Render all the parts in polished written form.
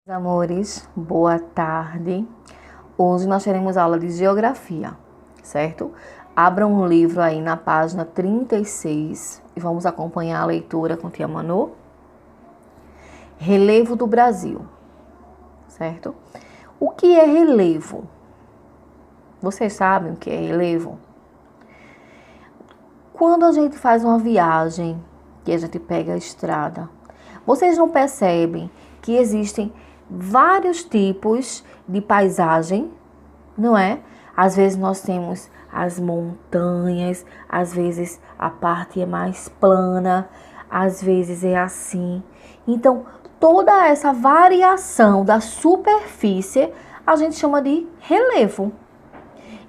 Amores, boa tarde. Hoje nós teremos aula de geografia, certo? Abram um livro aí na página 36 e vamos acompanhar a leitura com tia Manu. Relevo do Brasil, certo? O que é relevo? Vocês sabem o que é relevo? Quando a gente faz uma viagem, que a gente pega a estrada, vocês não percebem que existem vários tipos de paisagem, não é? Às vezes nós temos as montanhas, às vezes a parte é mais plana, às vezes é assim. Então, toda essa variação da superfície a gente chama de relevo.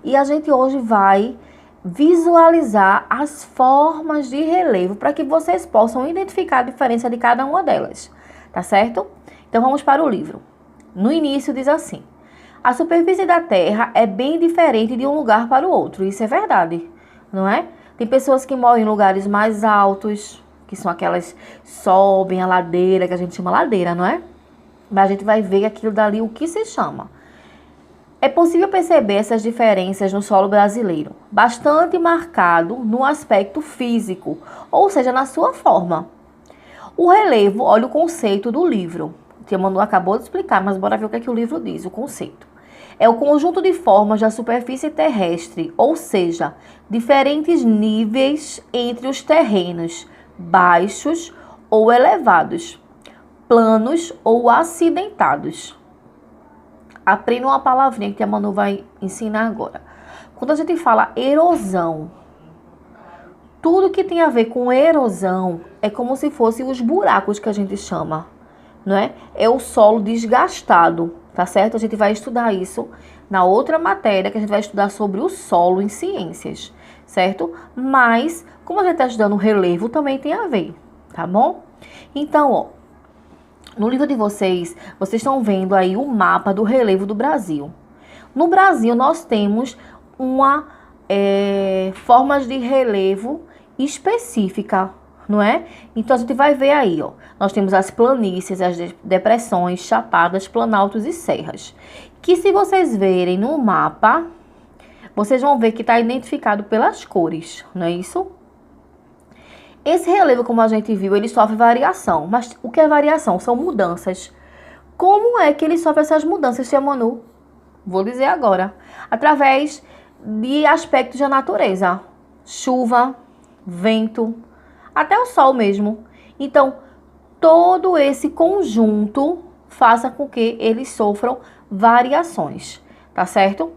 E a gente hoje vai visualizar as formas de relevo para que vocês possam identificar a diferença de cada uma delas, tá certo? Então vamos para o livro. No início diz assim: a superfície da Terra é bem diferente de um lugar para o outro. Isso é verdade, não é? Tem pessoas que moram em lugares mais altos, que são aquelas que sobem a ladeira, que a gente chama ladeira, não é? Mas a gente vai ver aquilo dali, o que se chama. É possível perceber essas diferenças no solo brasileiro, bastante marcado no aspecto físico, ou seja, na sua forma. O relevo, olha o conceito do livro. Tia Manu acabou de explicar, mas bora ver o que é que o livro diz, o conceito. É o conjunto de formas da superfície terrestre, ou seja, diferentes níveis entre os terrenos, baixos ou elevados, planos ou acidentados. Aprenda uma palavrinha que a Manu vai ensinar agora. Quando a gente fala erosão, tudo que tem a ver com erosão é como se fossem os buracos que a gente chama, não é? É o solo desgastado, tá certo? A gente vai estudar isso na outra matéria, que a gente vai estudar sobre o solo em ciências, certo? Mas, como a gente está estudando relevo, também tem a ver, tá bom? Então, ó, no livro de vocês estão vendo aí o mapa do relevo do Brasil. No Brasil, nós temos formas de relevo específica, não é? Então, a gente vai ver aí, ó. Nós temos as planícies, as depressões, chapadas, planaltos e serras. Que se vocês verem no mapa, vocês vão ver que está identificado pelas cores, não é isso? Esse relevo, como a gente viu, ele sofre variação. Mas o que é variação? São mudanças. Como é que ele sofre essas mudanças, tia Manu? Vou dizer agora. Através de aspectos da natureza. Chuva, vento, até o sol mesmo. Então, todo esse conjunto faça com que eles sofram variações, tá certo?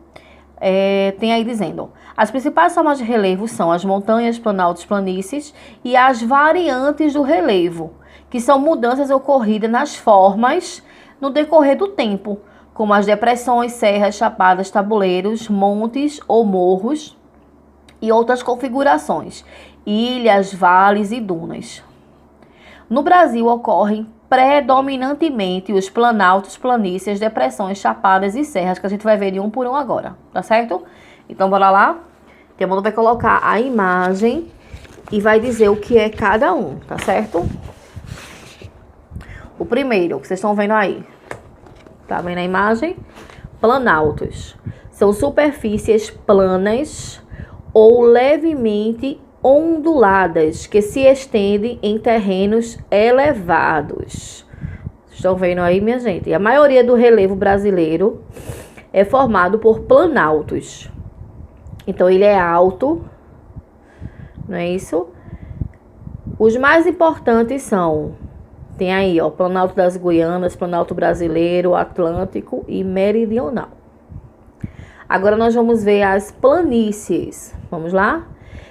Tem aí dizendo, as principais formas de relevo são as montanhas, planaltos, planícies e as variantes do relevo, que são mudanças ocorridas nas formas no decorrer do tempo, como as depressões, serras, chapadas, tabuleiros, montes ou morros e outras configurações, ilhas, vales e dunas. No Brasil ocorrem predominantemente os planaltos, planícies, depressões, chapadas e serras, que a gente vai ver de um por um agora, tá certo? Então, bora lá? Tia Manu vai colocar a imagem e vai dizer o que é cada um, tá certo? O primeiro, que vocês estão vendo aí, tá vendo a imagem? Planaltos. São superfícies planas ou levemente onduladas que se estendem em terrenos elevados. Estão vendo aí, minha gente? E a maioria do relevo brasileiro é formado por planaltos. Então, ele é alto, não é isso? Os mais importantes são, tem aí, ó, Planalto das Guianas, Planalto Brasileiro, Atlântico e Meridional. Agora nós vamos ver as planícies. Vamos lá?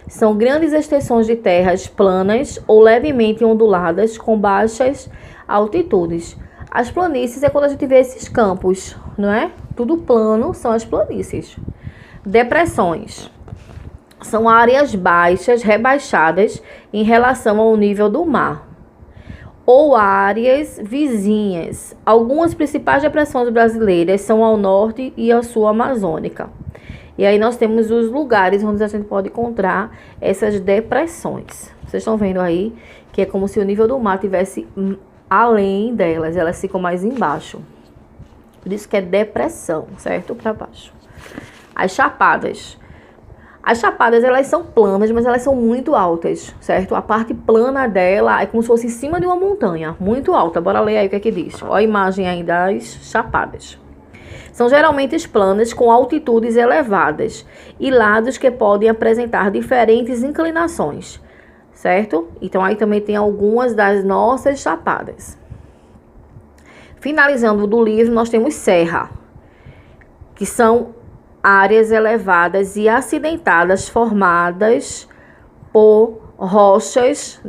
São grandes extensões de terras planas ou levemente onduladas com baixas altitudes. As planícies é quando a gente vê esses campos, não é? Tudo plano são as planícies. Depressões são áreas baixas, rebaixadas em relação ao nível do mar, ou áreas vizinhas. Algumas principais depressões brasileiras são ao norte e ao sul amazônica. E aí nós temos os lugares onde a gente pode encontrar essas depressões. Vocês estão vendo aí que é como se o nível do mar tivesse além delas, elas ficam mais embaixo, Por isso que é depressão, certo? Para baixo. As chapadas. As chapadas, elas são planas, mas elas são muito altas, certo? A parte plana dela é como se fosse em cima de uma montanha, muito alta. Bora ler aí o que é que diz. Olha a imagem aí das chapadas. São geralmente planas com altitudes elevadas e lados que podem apresentar diferentes inclinações, certo? Então aí também tem algumas das nossas chapadas. Finalizando do livro, nós temos serra, que são áreas elevadas e acidentadas formadas por rochas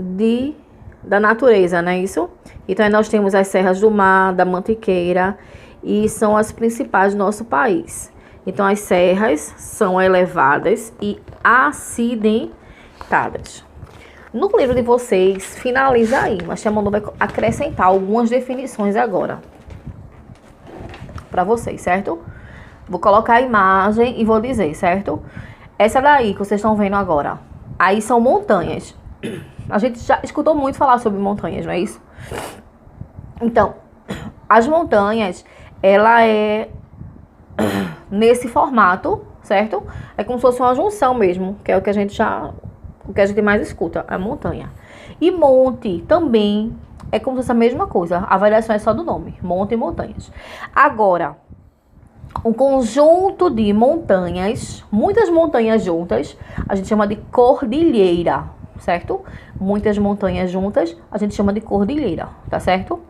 da natureza, não é isso? Então, aí nós temos as serras do mar, da Mantiqueira, e são as principais do nosso país. Então, as serras são elevadas e acidentadas. No livro de vocês, finaliza aí, mas a Manu vai acrescentar algumas definições agora para vocês, certo? Vou colocar a imagem e vou dizer, certo? Essa daí que vocês estão vendo agora, aí são montanhas. A gente já escutou muito falar sobre montanhas, não é isso? Então, as montanhas, ela é nesse formato, certo? É como se fosse uma junção mesmo, que é o que a gente mais escuta, a montanha. E monte também é como se fosse a mesma coisa, a variação é só do nome, monte e montanhas. Agora, um conjunto de montanhas, muitas montanhas juntas, a gente chama de cordilheira, certo? Muitas montanhas juntas, a gente chama de cordilheira, tá certo?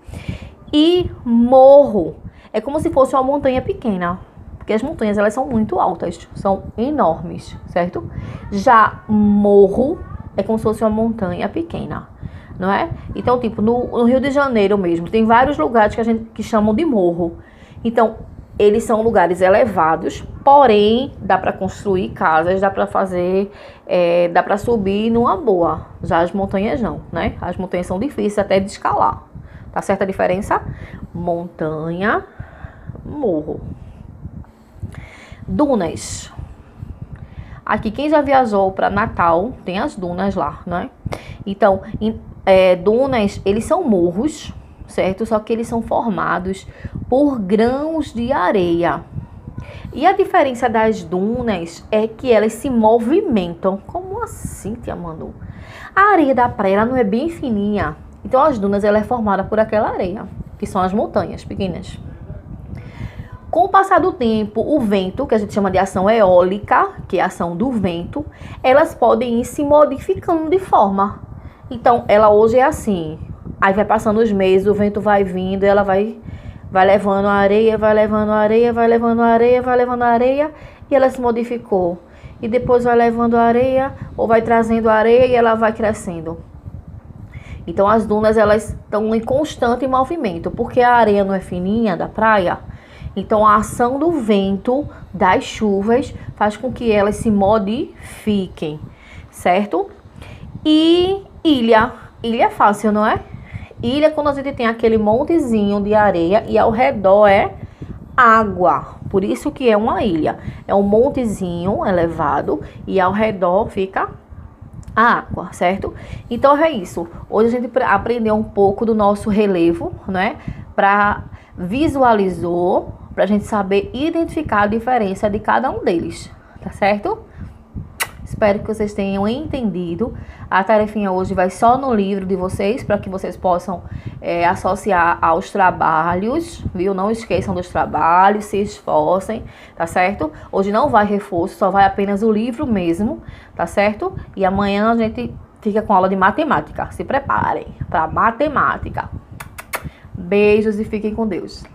E morro, é como se fosse uma montanha pequena, porque as montanhas, elas são muito altas, são enormes, certo? Já morro é como se fosse uma montanha pequena, não é? Então, tipo, no Rio de Janeiro mesmo, tem vários lugares que chamam de morro. Então, eles são lugares elevados, porém, dá para construir casas, dá para fazer, dá para subir numa boa. Já as montanhas não, né? As montanhas são difíceis até de escalar. Tá certa a diferença? Montanha, morro. Dunas. Aqui, quem já viajou para Natal, tem as dunas lá, né? Então, dunas, eles são morros, certo? Só que eles são formados por grãos de areia. E a diferença das dunas é que elas se movimentam. Como assim, tia Manu? A areia da praia, ela não é bem fininha. Então, as dunas, ela é formada por aquela areia, que são as montanhas pequenas. Com o passar do tempo, o vento, que a gente chama de ação eólica, que é a ação do vento, elas podem ir se modificando de forma. Então, ela hoje é assim. Aí vai passando os meses, o vento vai vindo, ela vai levando a areia, vai levando a areia, vai levando a areia, vai levando a areia, e ela se modificou. E depois vai levando a areia, ou vai trazendo a areia e ela vai crescendo. Então, as dunas, elas estão em constante movimento, porque a areia não é fininha da praia. Então, a ação do vento, das chuvas, faz com que elas se modifiquem, certo? E ilha. Ilha é fácil, não é? Ilha, quando a gente tem aquele montezinho de areia e ao redor é água. Por isso que é uma ilha. É um montezinho elevado e ao redor fica a água, certo? Então é isso. Hoje a gente aprendeu um pouco do nosso relevo, né? Para visualizou, para a gente saber identificar a diferença de cada um deles, tá certo? Espero que vocês tenham entendido. A tarefinha hoje vai só no livro de vocês, para que vocês possam associar aos trabalhos, viu? Não esqueçam dos trabalhos, se esforcem, tá certo? Hoje não vai reforço, só vai apenas o livro mesmo, tá certo? E amanhã a gente fica com aula de matemática. Se preparem para matemática. Beijos e fiquem com Deus.